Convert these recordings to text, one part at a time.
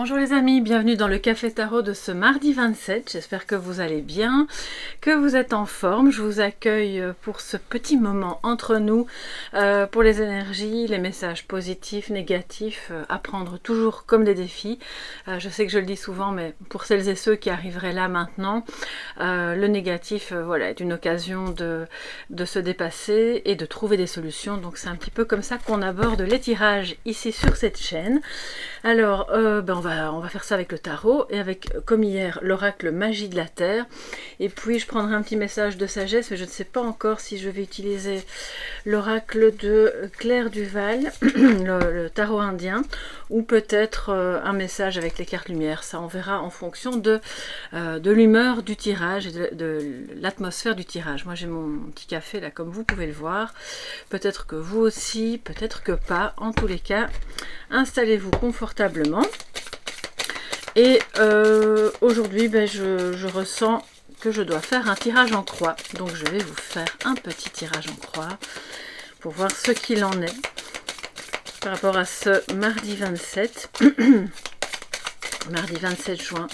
Bonjour les amis, bienvenue dans le Café Tarot de ce mardi 27. J'espère que vous allez bien, que vous êtes en forme. Je vous accueille pour ce petit moment entre nous, pour les énergies, les messages positifs, négatifs, à prendre toujours comme des défis. Je sais que je le dis souvent, mais pour celles et ceux qui arriveraient là maintenant, le négatif voilà, est une occasion de se dépasser et de trouver des solutions. Donc c'est un petit peu comme ça qu'on aborde les tirages ici sur cette chaîne. Alors, on va faire ça avec le tarot et avec, comme hier, l'oracle Magie de la Terre. Et puis, je prendrai un petit message de sagesse, mais je ne sais pas encore si je vais utiliser l'oracle de Claire Duval, le tarot indien, ou peut-être un message avec les cartes lumière. Ça, on verra en fonction de l'humeur du tirage et de l'atmosphère du tirage. Moi, j'ai mon petit café là, comme vous pouvez le voir. Peut-être que vous aussi, peut-être que pas. En tous les cas, installez-vous confortablement. Et aujourd'hui, je ressens que je dois faire un tirage en croix. Donc je vais vous faire un petit tirage en croix pour voir ce qu'il en est par rapport à ce mardi 27. Mardi 27 juin.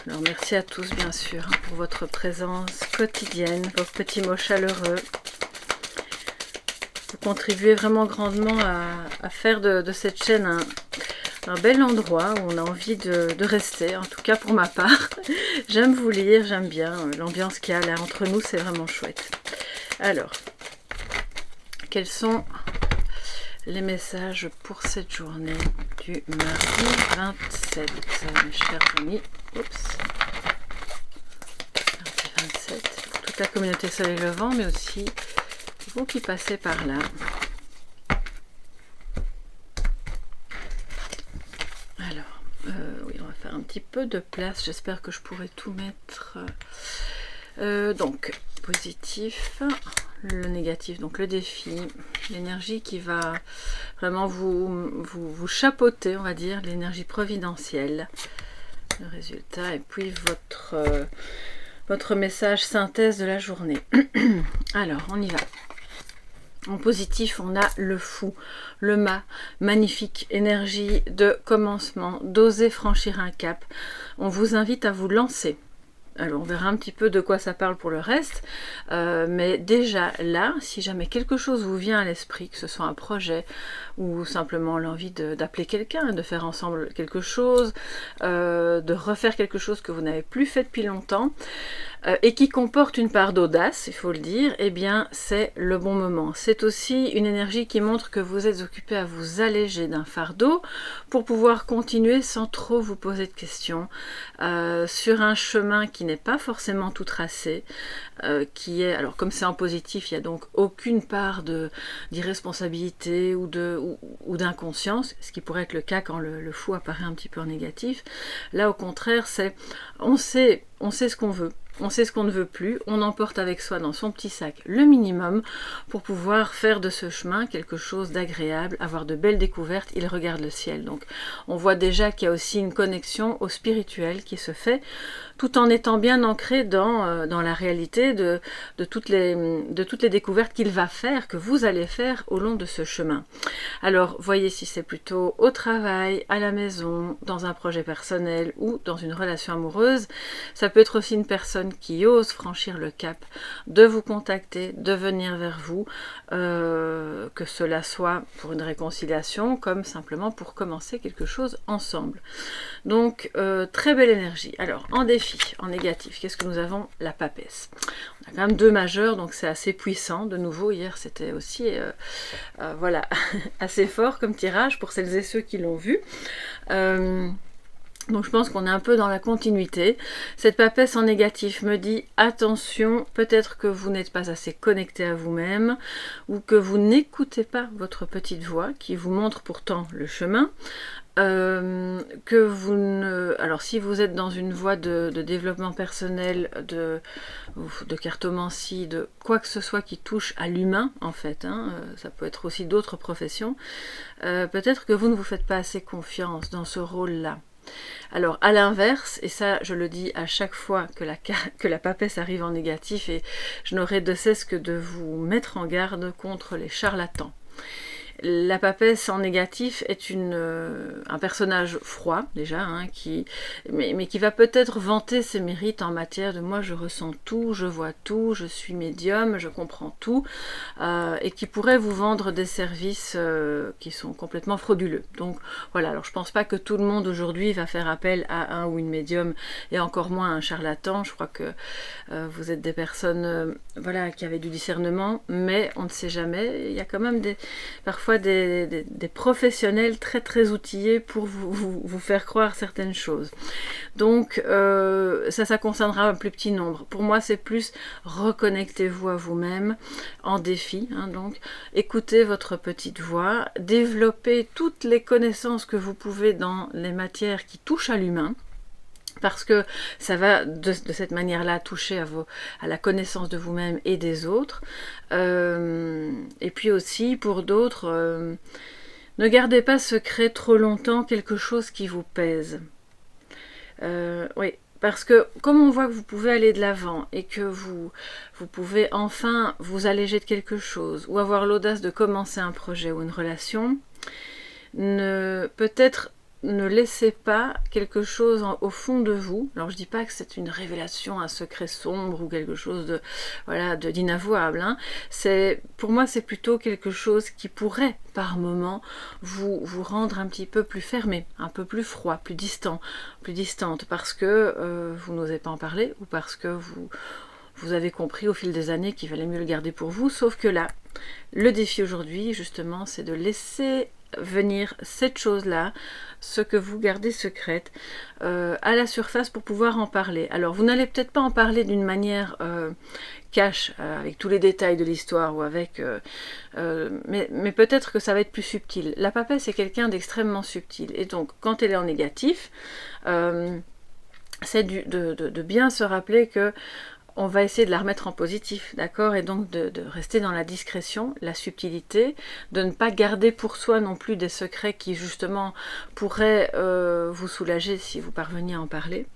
Alors merci à tous bien sûr pour votre présence quotidienne, vos petits mots chaleureux. Vous contribuez vraiment grandement à faire de cette chaîne un bel endroit où on a envie de rester, en tout cas pour ma part. J'aime vous lire, j'aime bien l'ambiance qu'il y a là entre nous, c'est vraiment chouette. Alors, quels sont les messages pour cette journée du mardi 27, mes chers amis. Oups. Mardi 27, pour toute la communauté Soleil Levant, mais aussi vous qui passez par là. Oui, on va faire un petit peu de place. J'espère que je pourrai tout mettre. Donc, positif, le négatif, donc le défi, l'énergie qui va vraiment vous chapeauter, on va dire, l'énergie providentielle, le résultat, et puis votre message synthèse de la journée. Alors, on y va. En positif, on a le fou, le mât, magnifique énergie de commencement, d'oser franchir un cap. On vous invite à vous lancer. Alors on verra un petit peu de quoi ça parle pour le reste, mais déjà là, si jamais quelque chose vous vient à l'esprit, que ce soit un projet ou simplement l'envie d'appeler quelqu'un, de faire ensemble quelque chose, de refaire quelque chose que vous n'avez plus fait depuis longtemps, et qui comporte une part d'audace, il faut le dire, eh bien c'est le bon moment. C'est aussi une énergie qui montre que vous êtes occupé à vous alléger d'un fardeau pour pouvoir continuer sans trop vous poser de questions sur un chemin qui n'est pas forcément tout tracé, qui est, alors comme c'est en positif, il n'y a donc aucune part d'irresponsabilité ou d'inconscience, ce qui pourrait être le cas quand le fou apparaît un petit peu en négatif. Là au contraire, c'est on sait ce qu'on veut. On sait ce qu'on ne veut plus, on emporte avec soi dans son petit sac le minimum pour pouvoir faire de ce chemin quelque chose d'agréable, avoir de belles découvertes. Il regarde le ciel. Donc on voit déjà qu'il y a aussi une connexion au spirituel qui se fait, tout en étant bien ancré dans la réalité de toutes les découvertes qu'il va faire, que vous allez faire au long de ce chemin. Alors voyez si c'est plutôt au travail, à la maison, dans un projet personnel ou dans une relation amoureuse. Ça peut être aussi une personne qui ose franchir le cap, de vous contacter, de venir vers vous, que cela soit pour une réconciliation, comme simplement pour commencer quelque chose ensemble. Donc, très belle énergie. Alors, en défi, en négatif, qu'est-ce que nous avons? La papesse. On a quand même deux majeurs, donc c'est assez puissant. De nouveau, hier, c'était aussi voilà, assez fort comme tirage pour celles et ceux qui l'ont vu. Donc je pense qu'on est un peu dans la continuité. Cette papesse en négatif me dit attention, peut-être que vous n'êtes pas assez connecté à vous-même ou que vous n'écoutez pas votre petite voix qui vous montre pourtant le chemin. Que vous ne... Alors si vous êtes dans une voie de développement personnel, de cartomancie, de quoi que ce soit qui touche à l'humain en fait, ça peut être aussi d'autres professions, peut-être que vous ne vous faites pas assez confiance dans ce rôle-là. Alors à l'inverse, et ça je le dis à chaque fois que la papesse arrive en négatif, et je n'aurai de cesse que de vous mettre en garde contre les charlatans. La papesse en négatif est un personnage froid déjà, hein, mais qui va peut-être vanter ses mérites en matière de moi je ressens tout, je vois tout, je suis médium, je comprends tout, et qui pourrait vous vendre des services qui sont complètement frauduleux. Donc voilà, alors je pense pas que tout le monde aujourd'hui va faire appel à un ou une médium et encore moins à un charlatan. Je crois que vous êtes des personnes voilà, qui avaient du discernement, mais on ne sait jamais. Il y a quand même parfois des professionnels très très outillés pour vous faire croire certaines choses. Donc ça concernera un plus petit nombre. Pour moi c'est plus reconnectez-vous à vous-même en défi, hein, donc écoutez votre petite voix, développez toutes les connaissances que vous pouvez dans les matières qui touchent à l'humain, parce que ça va de cette manière-là toucher à la connaissance de vous-même et des autres. Et puis aussi, pour d'autres, ne gardez pas secret trop longtemps quelque chose qui vous pèse. Oui, parce que comme on voit que vous pouvez aller de l'avant et que vous pouvez enfin vous alléger de quelque chose ou avoir l'audace de commencer un projet ou une relation, peut-être ne laissez pas quelque chose au fond de vous. Alors je dis pas que c'est une révélation, un secret sombre ou quelque chose de voilà d'inavouable. Hein. Pour moi c'est plutôt quelque chose qui pourrait par moment vous rendre un petit peu plus fermé, un peu plus froid, plus distante, parce que vous n'osez pas en parler ou parce que vous avez compris au fil des années qu'il valait mieux le garder pour vous. Sauf que là, le défi aujourd'hui justement, c'est de laisser venir cette chose-là, ce que vous gardez secrète, à la surface pour pouvoir en parler. Alors vous n'allez peut-être pas en parler d'une manière cash, avec tous les détails de l'histoire, ou avec, mais peut-être que ça va être plus subtil. La papesse est quelqu'un d'extrêmement subtil, et donc quand elle est en négatif, c'est de bien se rappeler que on va essayer de la remettre en positif, d'accord? Et donc de rester dans la discrétion, la subtilité, de ne pas garder pour soi non plus des secrets qui justement pourraient vous soulager si vous parveniez à en parler.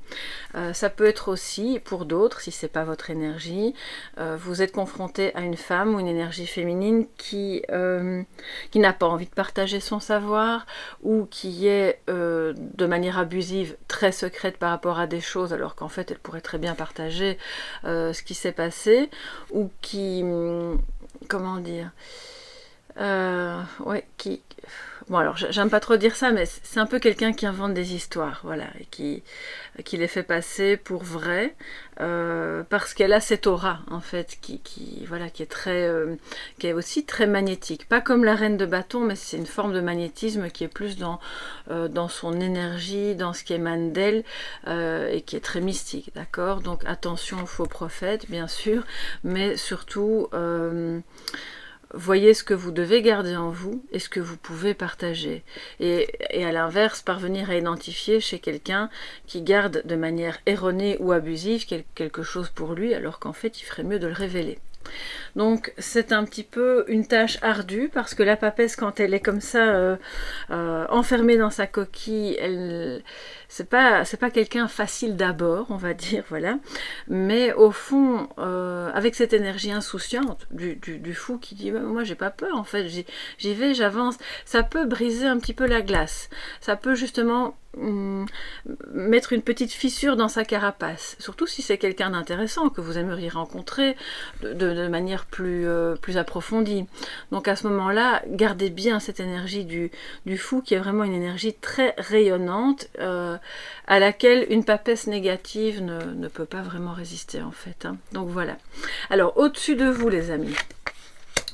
Ça peut être aussi, pour d'autres, si c'est pas votre énergie, vous êtes confronté à une femme ou une énergie féminine qui n'a pas envie de partager son savoir, ou qui est de manière abusive très secrète par rapport à des choses, alors qu'en fait elle pourrait très bien partager ce qui s'est passé, ou qui, comment dire, ouais, qui, bon alors j'aime pas trop dire ça, mais c'est un peu quelqu'un qui invente des histoires, voilà, et qui les fait passer pour vraies, parce qu'elle a cette aura en fait, voilà, qui est aussi très magnétique, pas comme la reine de bâton, mais c'est une forme de magnétisme qui est plus dans son énergie, dans ce qui émane d'elle, et qui est très mystique, d'accord? Donc attention aux faux prophètes, bien sûr, mais surtout voyez ce que vous devez garder en vous et ce que vous pouvez partager. Et à l'inverse, parvenir à identifier chez quelqu'un qui garde de manière erronée ou abusive quelque chose pour lui, alors qu'en fait, il ferait mieux de le révéler. Donc c'est un petit peu une tâche ardue, parce que la papesse, quand elle est comme ça enfermée dans sa coquille, c'est pas quelqu'un facile d'abord, on va dire, voilà, mais au fond avec cette énergie insouciante du fou qui dit moi j'ai pas peur, en fait j'y vais, j'avance, ça peut briser un petit peu la glace, ça peut justement mettre une petite fissure dans sa carapace, surtout si c'est quelqu'un d'intéressant que vous aimeriez rencontrer de manière plus approfondie. Donc à ce moment-là, gardez bien cette énergie du fou, qui est vraiment une énergie très rayonnante, à laquelle une papesse négative ne peut pas vraiment résister, en fait, hein. Donc voilà. Alors au-dessus de vous, les amis,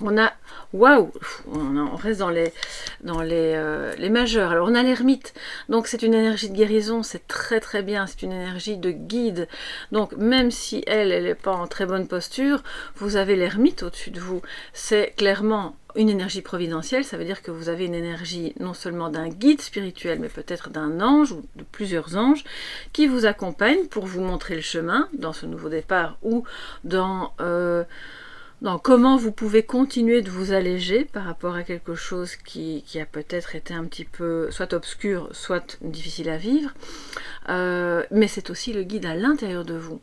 on a, waouh, on reste dans les majeurs. Alors on a l'ermite, donc c'est une énergie de guérison, c'est très très bien, c'est une énergie de guide. Donc même si elle n'est pas en très bonne posture, vous avez l'ermite au-dessus de vous. C'est clairement une énergie providentielle, ça veut dire que vous avez une énergie non seulement d'un guide spirituel, mais peut-être d'un ange ou de plusieurs anges qui vous accompagnent pour vous montrer le chemin dans ce nouveau départ, ou dans comment vous pouvez continuer de vous alléger par rapport à quelque chose qui a peut-être été un petit peu soit obscur, soit difficile à vivre, mais c'est aussi le guide à l'intérieur de vous.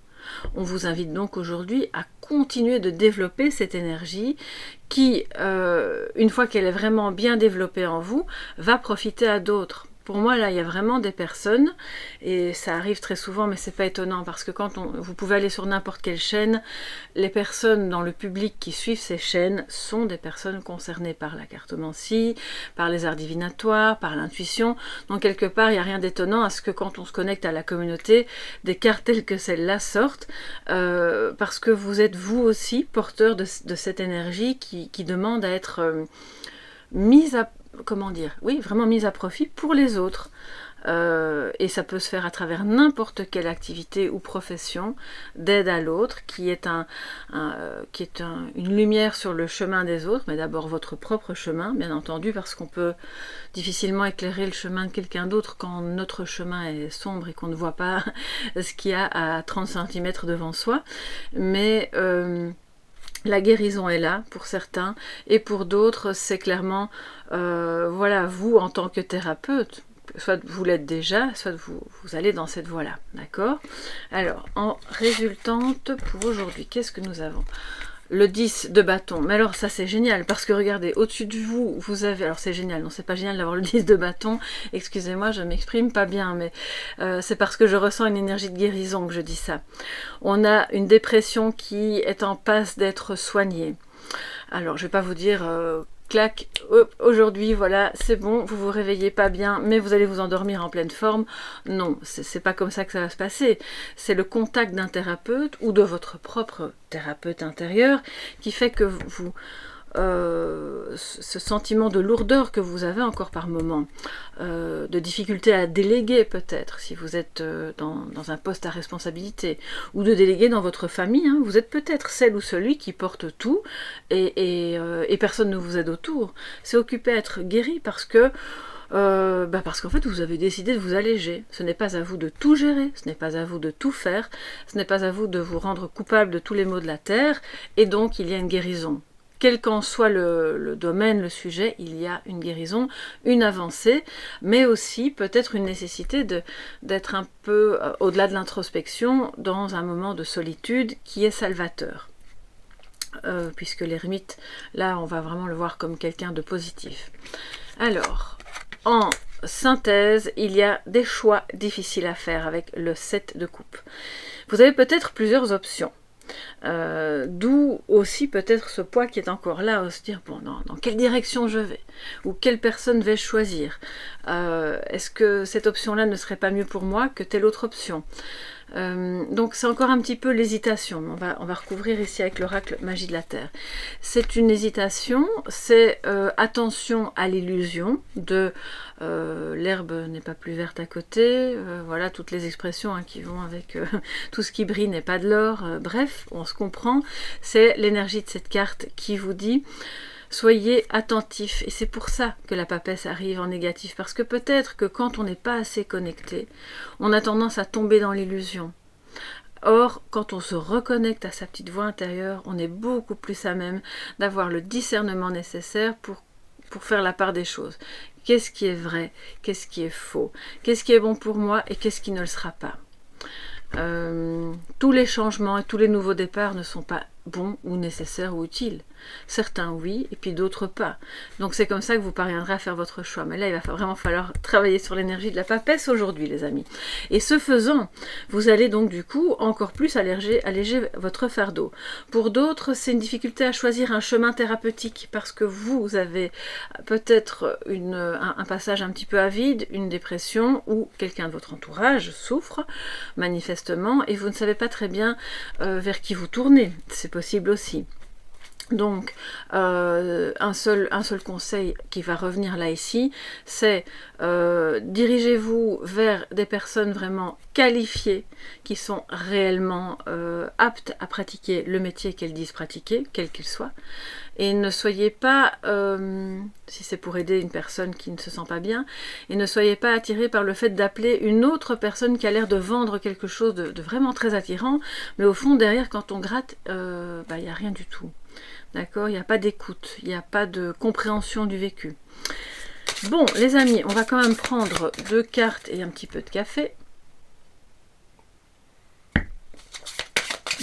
On vous invite donc aujourd'hui à continuer de développer cette énergie qui, une fois qu'elle est vraiment bien développée en vous, va profiter à d'autres. Pour moi, là, il y a vraiment des personnes, et ça arrive très souvent, mais c'est pas étonnant, parce que vous pouvez aller sur n'importe quelle chaîne, les personnes dans le public qui suivent ces chaînes sont des personnes concernées par la cartomancie, par les arts divinatoires, par l'intuition. Donc quelque part, il n'y a rien d'étonnant à ce que quand on se connecte à la communauté, des cartes telles que celle-là sortent, parce que vous êtes vous aussi porteur de cette énergie qui demande à être mise à oui, vraiment mise à profit pour les autres. Et ça peut se faire à travers n'importe quelle activité ou profession d'aide à l'autre, qui est une lumière sur le chemin des autres, mais d'abord votre propre chemin, bien entendu, parce qu'on peut difficilement éclairer le chemin de quelqu'un d'autre quand notre chemin est sombre et qu'on ne voit pas ce qu'il y a à 30 cm devant soi. Mais la guérison est là pour certains, et pour d'autres, c'est clairement, voilà, vous en tant que thérapeute, soit vous l'êtes déjà, soit vous allez dans cette voie-là, d'accord? Alors, en résultante pour aujourd'hui, qu'est-ce que nous avons? Le 10 de bâton, mais alors ça c'est génial, parce que regardez, au-dessus de vous, vous avez, alors c'est génial, non c'est pas génial d'avoir le 10 de bâton, excusez-moi, je m'exprime pas bien, mais c'est parce que je ressens une énergie de guérison que je dis ça. On a une dépression qui est en passe d'être soignée. Alors je vais pas vous dire... clac, aujourd'hui, voilà, c'est bon, vous vous réveillez pas bien, mais vous allez vous endormir en pleine forme. Non, c'est pas comme ça que ça va se passer. C'est le contact d'un thérapeute ou de votre propre thérapeute intérieur qui fait que ce sentiment de lourdeur que vous avez encore par moment, de difficulté à déléguer peut-être, si vous êtes dans un poste à responsabilité, ou de déléguer dans votre famille, hein, vous êtes peut-être celle ou celui qui porte tout, et personne ne vous aide autour. C'est occupé à être guéri parce que parce qu'en fait vous avez décidé de vous alléger. Ce n'est pas à vous de tout gérer, ce n'est pas à vous de tout faire, ce n'est pas à vous de vous rendre coupable de tous les maux de la terre, et donc il y a une guérison. Quel qu'en soit le domaine, le sujet, il y a une guérison, une avancée, mais aussi peut-être une nécessité d'être un peu au-delà de l'introspection, dans un moment de solitude qui est salvateur. Puisque l'ermite, là, on va vraiment le voir comme quelqu'un de positif. Alors, en synthèse, il y a des choix difficiles à faire avec le 7 de coupe. Vous avez peut-être plusieurs options. D'où aussi peut-être ce poids qui est encore là, à se dire bon, dans quelle direction je vais, ou quelle personne vais-je choisir, est-ce que cette option-là ne serait pas mieux pour moi que telle autre option? Donc c'est encore un petit peu l'hésitation. On va recouvrir ici avec l'oracle Magie de la Terre. C'est une hésitation, c'est attention à l'illusion de l'herbe n'est pas plus verte à côté, voilà toutes les expressions hein, qui vont avec tout ce qui brille n'est pas de l'or, bref, on se comprend, c'est l'énergie de cette carte qui vous dit soyez attentifs, et c'est pour ça que la papesse arrive en négatif, parce que peut-être que quand on n'est pas assez connecté, on a tendance à tomber dans l'illusion. Or, quand on se reconnecte à sa petite voix intérieure, on est beaucoup plus à même d'avoir le discernement nécessaire pour faire la part des choses. Qu'est-ce qui est vrai? Qu'est-ce qui est faux? Qu'est-ce qui est bon pour moi et qu'est-ce qui ne le sera pas? Tous les changements et tous les nouveaux départs ne sont pas bons ou nécessaires ou utiles. Certains oui, et puis d'autres pas. Donc c'est comme ça que vous parviendrez à faire votre choix. Mais là, il va vraiment falloir travailler sur l'énergie de la papesse aujourd'hui, les amis. Et ce faisant, vous allez donc du coup encore plus alléger votre fardeau. Pour d'autres, c'est une difficulté à choisir un chemin thérapeutique parce que vous avez peut-être un passage un petit peu à vide, une dépression, ou quelqu'un de votre entourage souffre manifestement et vous ne savez pas très bien vers qui vous tournez. C'est possible aussi. Donc, un seul conseil qui va revenir là ici, c'est dirigez-vous vers des personnes vraiment qualifiées, qui sont réellement aptes à pratiquer le métier qu'elles disent pratiquer, quel qu'il soit. Et ne soyez pas, si c'est pour aider une personne qui ne se sent pas bien, et ne soyez pas attirés par le fait d'appeler une autre personne qui a l'air de vendre quelque chose de vraiment très attirant, mais au fond, derrière, quand on gratte, il n'y a rien du tout. D'accord, il n'y a pas d'écoute, il n'y a pas de compréhension du vécu. Bon, les amis, on va quand même prendre 2 cartes et un petit peu de café.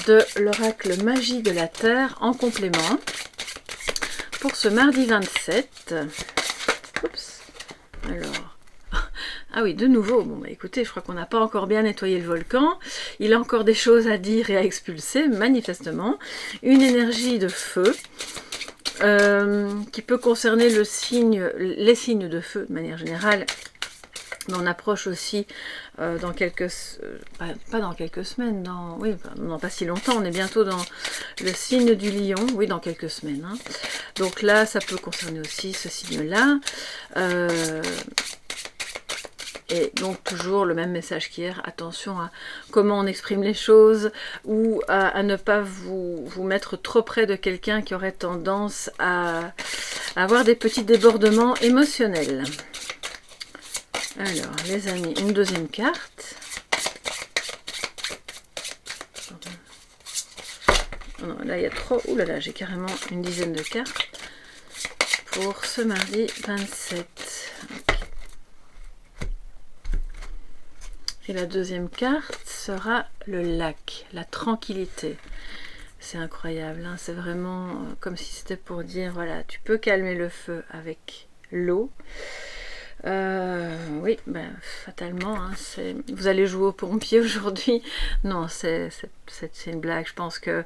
de l'oracle Magie de la Terre en complément pour ce mardi 27. Oups. Alors, ah oui, de nouveau, bon bah écoutez, je crois qu'on n'a pas encore bien nettoyé le volcan. Il a encore des choses à dire et à expulser, manifestement. Une énergie de feu qui peut concerner les signes de feu de manière générale. Mais on approche aussi dans quelques... pas dans quelques semaines, oui, non, pas si longtemps, on est bientôt dans le signe du lion, oui, dans quelques semaines. Hein. Donc là, ça peut concerner aussi ce signe-là. Et donc toujours le même message qu'hier, attention à comment on exprime les choses ou à ne pas vous mettre trop près de quelqu'un qui aurait tendance à avoir des petits débordements émotionnels. Alors les amis, une deuxième carte. Non, là il y a trop, oulala, j'ai carrément une dizaine de cartes pour ce mardi 27. Et la deuxième carte sera le lac, la tranquillité. C'est incroyable, hein, c'est vraiment comme si c'était pour dire, voilà, tu peux calmer le feu avec l'eau. Oui, ben, fatalement, hein, vous allez jouer aux pompiers aujourd'hui. Non, c'est une blague. Je pense que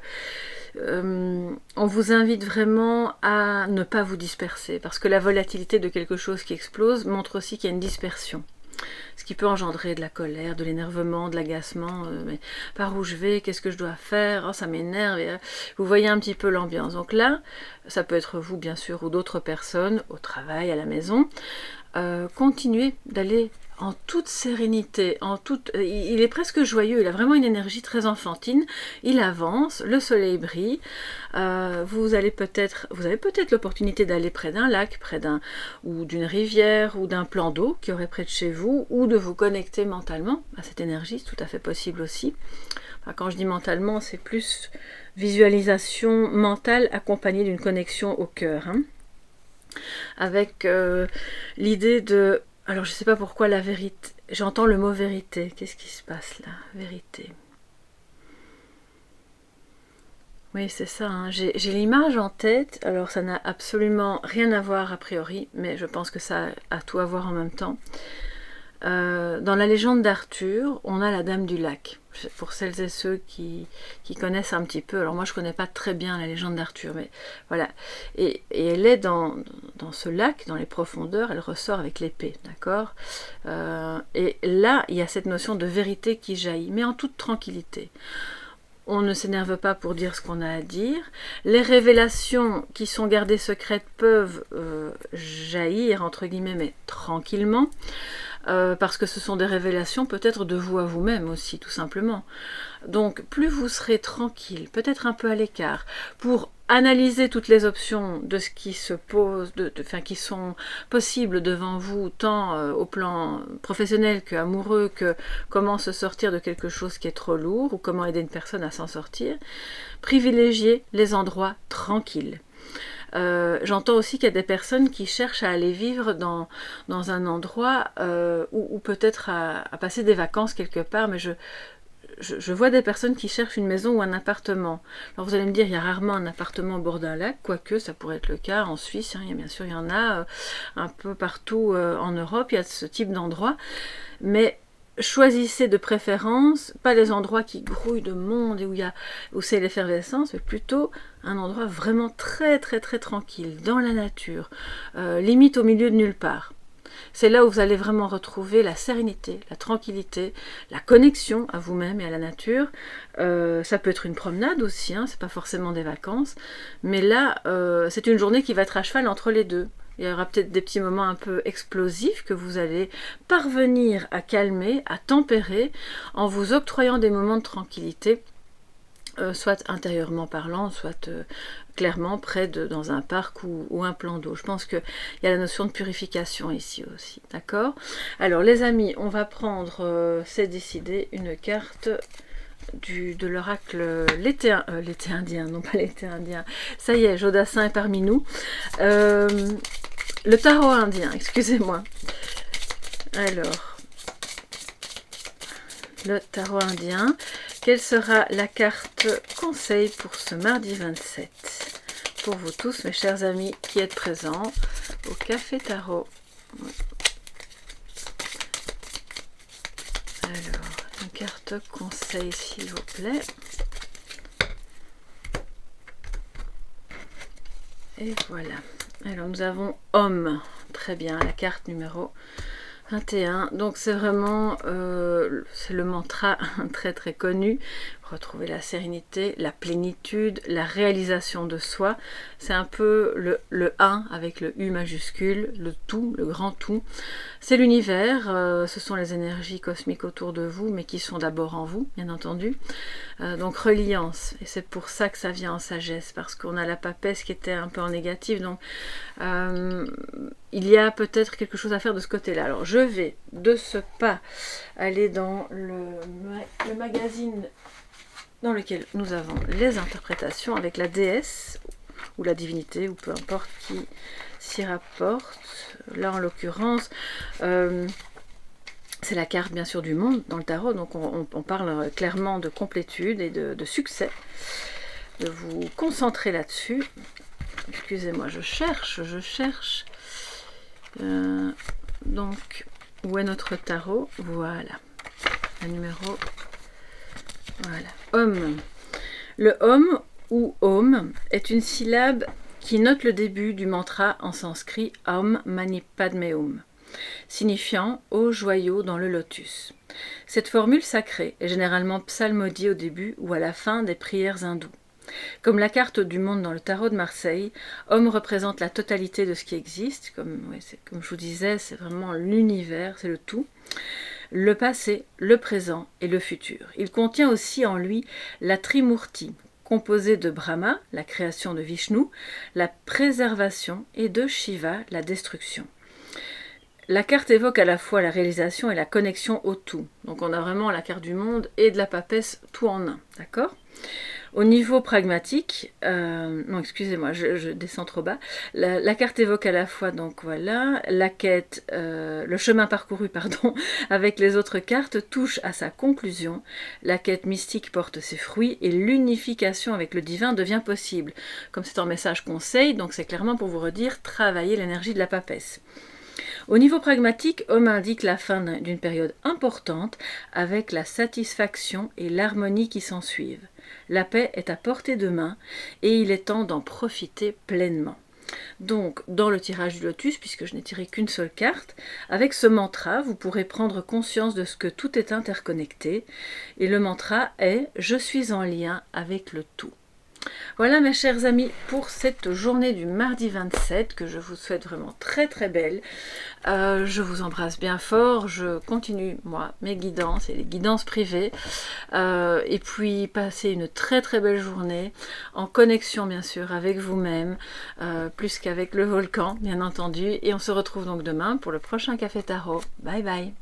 on vous invite vraiment à ne pas vous disperser, parce que la volatilité de quelque chose qui explose montre aussi qu'il y a une dispersion. Ce qui peut engendrer de la colère, de l'énervement, de l'agacement, mais par où je vais, qu'est-ce que je dois faire, oh, ça m'énerve, vous voyez un petit peu l'ambiance. Donc là, ça peut être vous bien sûr, ou d'autres personnes, au travail, à la maison, continuez d'aller en toute sérénité, il est presque joyeux, il a vraiment une énergie très enfantine, il avance, le soleil brille, vous avez peut-être l'opportunité d'aller près d'un lac, ou d'une rivière, ou d'un plan d'eau qui aurait près de chez vous, ou de vous connecter mentalement à cette énergie, c'est tout à fait possible aussi. Enfin, quand je dis mentalement, c'est plus visualisation mentale accompagnée d'une connexion au cœur, hein. Avec l'idée de... Alors je ne sais pas pourquoi la vérité... J'entends le mot vérité. Qu'est-ce qui se passe là? Vérité. Oui, c'est ça. Hein. J'ai l'image en tête. Alors ça n'a absolument rien à voir a priori, mais je pense que ça a tout à voir en même temps. Dans la légende d'Arthur, on a la Dame du Lac. Pour celles et ceux qui connaissent un petit peu, alors moi je ne connais pas très bien la légende d'Arthur, mais voilà. Et elle est dans ce lac, dans les profondeurs, elle ressort avec l'épée, d'accord. Et là, il y a cette notion de vérité qui jaillit, mais en toute tranquillité. On ne s'énerve pas pour dire ce qu'on a à dire. Les révélations qui sont gardées secrètes peuvent jaillir, entre guillemets, mais tranquillement. Parce que ce sont des révélations peut-être de vous à vous-même aussi, tout simplement. Donc, plus vous serez tranquille, peut-être un peu à l'écart, pour analyser toutes les options de ce qui se pose, qui sont possibles devant vous, tant au plan professionnel que amoureux, que comment se sortir de quelque chose qui est trop lourd, ou comment aider une personne à s'en sortir, privilégiez les endroits tranquilles. J'entends aussi qu'il y a des personnes qui cherchent à aller vivre dans un endroit ou peut-être à passer des vacances quelque part, mais je vois des personnes qui cherchent une maison ou un appartement. Alors vous allez me dire, il y a rarement un appartement au bord d'un lac, quoique ça pourrait être le cas en Suisse, hein, bien sûr il y en a un peu partout en Europe, il y a ce type d'endroit, mais choisissez de préférence, pas les endroits qui grouillent de monde et où c'est l'effervescence, mais plutôt un endroit vraiment très très très tranquille, dans la nature, limite au milieu de nulle part. C'est là où vous allez vraiment retrouver la sérénité, la tranquillité, la connexion à vous-même et à la nature. Ça peut être une promenade aussi, hein, c'est pas forcément des vacances, mais là, c'est une journée qui va être à cheval entre les deux. Il y aura peut-être des petits moments un peu explosifs que vous allez parvenir à calmer, à tempérer, en vous octroyant des moments de tranquillité, soit intérieurement parlant, soit clairement dans un parc ou un plan d'eau. Je pense qu'il y a la notion de purification ici aussi, d'accord? Alors les amis, on va prendre, c'est décidé, une carte de l'oracle l'été indien, non pas l'été indien. Ça y est, Jodassin est parmi nous. Le tarot indien, excusez-moi. Alors, le tarot indien. Quelle sera la carte conseil pour ce mardi 27 pour vous tous, mes chers amis qui êtes présents au Café Tarot? Alors, une carte conseil, s'il vous plaît. Et voilà. Alors, nous avons homme. Très bien, la carte numéro 21. Donc, c'est vraiment c'est le mantra très très connu. Retrouver la sérénité, la plénitude, la réalisation de soi. C'est un peu le 1 avec le U majuscule, le tout, le grand tout. C'est l'univers, ce sont les énergies cosmiques autour de vous, mais qui sont d'abord en vous, bien entendu. Donc reliance, et c'est pour ça que ça vient en sagesse, parce qu'on a la papesse qui était un peu en négatif, donc il y a peut-être quelque chose à faire de ce côté-là. Alors je vais de ce pas aller dans le magazine dans lequel nous avons les interprétations avec la déesse ou la divinité, ou peu importe qui s'y rapporte. Là en l'occurrence, c'est la carte bien sûr du monde dans le tarot, donc on parle clairement de complétude et de succès, de vous concentrer là-dessus. Excusez-moi, je cherche. Donc, où est notre tarot? Voilà, le numéro. Voilà, homme. Le homme ou om est une syllabe qui note le début du mantra en sanskrit Om Mani Padme Hum, signifiant « Ô joyau dans le lotus ». Cette formule sacrée est généralement psalmodiée au début ou à la fin des prières hindoues. Comme la carte du monde dans le tarot de Marseille, Om représente la totalité de ce qui existe, comme je vous disais, c'est vraiment l'univers, c'est le tout. Le passé, le présent et le futur. Il contient aussi en lui la Trimurti, composée de Brahma, la création de Vishnu, la préservation, et de Shiva, la destruction. La carte évoque à la fois la réalisation et la connexion au tout. Donc on a vraiment la carte du monde et de la papesse tout en un, d'accord ? Au niveau pragmatique, non excusez-moi, je descends trop bas. La carte évoque à la fois donc voilà la quête, le chemin parcouru pardon, avec les autres cartes touche à sa conclusion. La quête mystique porte ses fruits et l'unification avec le divin devient possible. Comme c'est un message conseil, donc c'est clairement pour vous redire travailler l'énergie de la papesse. Au niveau pragmatique, Om indique la fin d'une période importante avec la satisfaction et l'harmonie qui s'ensuivent. La paix est à portée de main et il est temps d'en profiter pleinement. Donc, dans le tirage du lotus, puisque je n'ai tiré qu'une seule carte, avec ce mantra, vous pourrez prendre conscience de ce que tout est interconnecté. Et le mantra est « Je suis en lien avec le tout ». Voilà mes chers amis pour cette journée du mardi 27 que je vous souhaite vraiment très très belle. Je vous embrasse bien fort, je continue moi mes guidances et les guidances privées et puis passez une très très belle journée en connexion bien sûr avec vous-même, plus qu'avec le volcan bien entendu, et on se retrouve donc demain pour le prochain Café Tarot. Bye bye.